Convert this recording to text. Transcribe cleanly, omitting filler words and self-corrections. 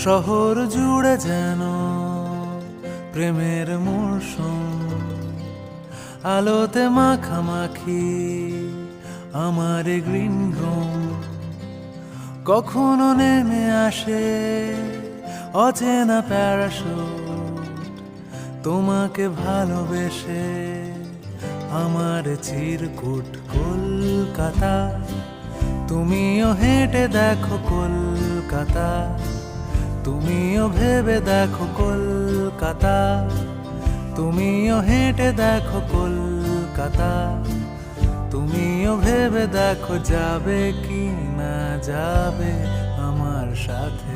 শহর জুড়ে যেন প্রেমের মরশুম, আলোতে মাখামাখি আমার গ্রিন রুম। কখনো নেমে আসে অচেনা প্যারাশুট, তোমাকে ভালোবেসে আমার চিরকুট। কলকাতা, তুমিও হেঁটে দেখো কলকাতা, তুমিও ভেবে দেখো কলকাতা, তুমিও হেঁটে দেখো কলকাতা, তুমিও ভেবে দেখো যাবে কি না যাবে আমার সাথে।